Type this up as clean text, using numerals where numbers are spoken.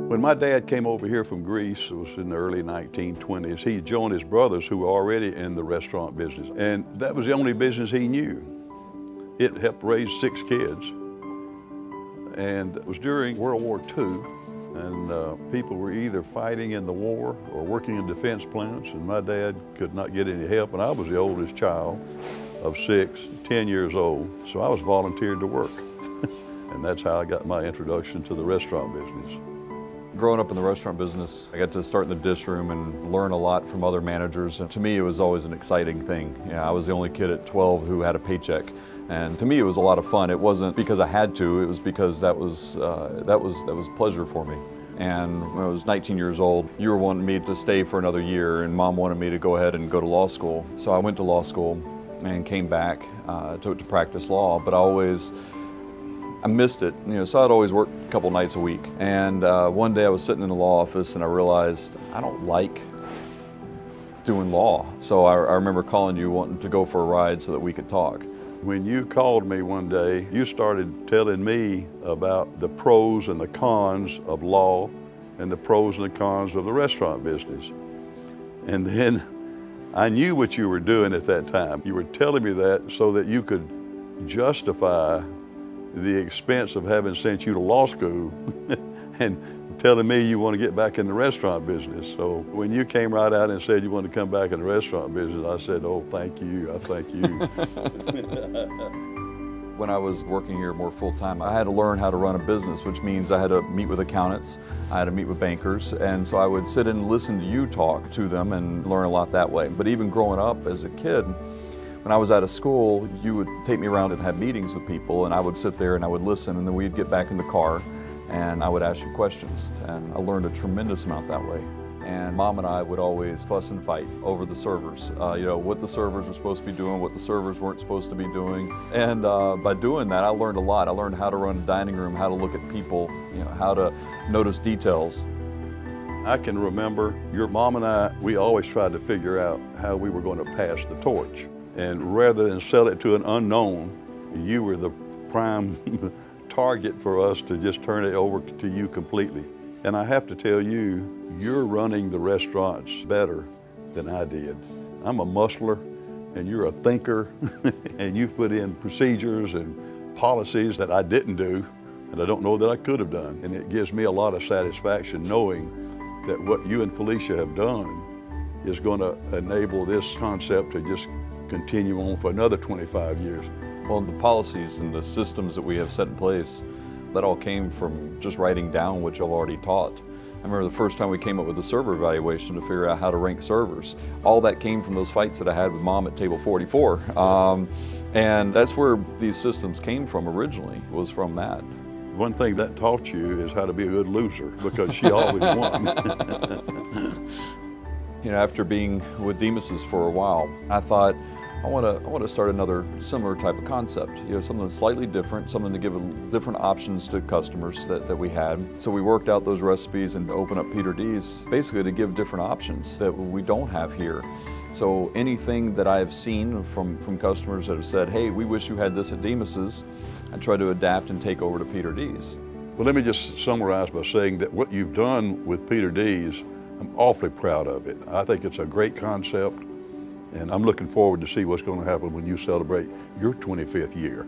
When my dad came over here from Greece, it was in the early 1920s, he joined his brothers who were already in the restaurant business. And that was the only business he knew. It helped raise 6 kids. And it was during World War II, and people were either fighting in the war or working in defense plants, and my dad could not get any help, and I was the oldest child of 6, 10 years old, so I was volunteered to work. And that's how I got my introduction to the restaurant business. Growing up in the restaurant business, I got to start in the dish room and learn a lot from other managers. And to me, it was always an exciting thing. I was the only kid at 12 who had a paycheck. And to me, it was a lot of fun. It wasn't because I had to, it was because that was pleasure for me. And when I was 19 years old, you were wanting me to stay for another year, and Mom wanted me to go ahead and go to law school. So I went to law school and came back to practice law, but I missed it, so I'd always work a couple nights a week. And one day I was sitting in the law office and I realized I don't like doing law. So I remember calling you wanting to go for a ride so that we could talk. When you called me one day, you started telling me about the pros and the cons of law and the pros and the cons of the restaurant business. And then I knew what you were doing at that time. You were telling me that so that you could justify the expense of having sent you to law school and telling me you want to get back in the restaurant business. So when you came right out and said you wanted to come back in the restaurant business, I said, oh, thank you, I thank you. When I was working here more full-time, I had to learn how to run a business, which means I had to meet with accountants, I had to meet with bankers, and so I would sit and listen to you talk to them and learn a lot that way. But even growing up as a kid, when I was out of school, you would take me around and have meetings with people, and I would sit there and I would listen, and then we'd get back in the car and I would ask you questions. And I learned a tremendous amount that way. And Mom and I would always fuss and fight over the servers. What the servers were supposed to be doing, what the servers weren't supposed to be doing. And by doing that, I learned a lot. I learned how to run a dining room, how to look at people, how to notice details. I can remember your mom and I, we always tried to figure out how we were going to pass the torch. And rather than sell it to an unknown, you were the prime target for us to just turn it over to you completely. And I have to tell you, you're running the restaurants better than I did. I'm a muscler and you're a thinker and you've put in procedures and policies that I didn't do and I don't know that I could have done. And it gives me a lot of satisfaction knowing that what you and Felicia have done is going to enable this concept to just continue on for another 25 years. Well, the policies and the systems that we have set in place, that all came from just writing down what you've already taught. I remember the first time we came up with a server evaluation to figure out how to rank servers. All that came from those fights that I had with Mom at table 44. And that's where these systems came from originally, was from that. One thing that taught you is how to be a good loser, because she always won. After being with Demos's for a while, I thought, I want to start another similar type of concept, something slightly different, something to give different options to customers that we had. So we worked out those recipes and opened up Peter D's, basically to give different options that we don't have here. So anything that I've seen from customers that have said, hey, we wish you had this at Demos's, I try to adapt and take over to Peter D's. Well, let me just summarize by saying that what you've done with Peter D's, I'm awfully proud of it. I think it's a great concept. And I'm looking forward to see what's going to happen when you celebrate your 25th year.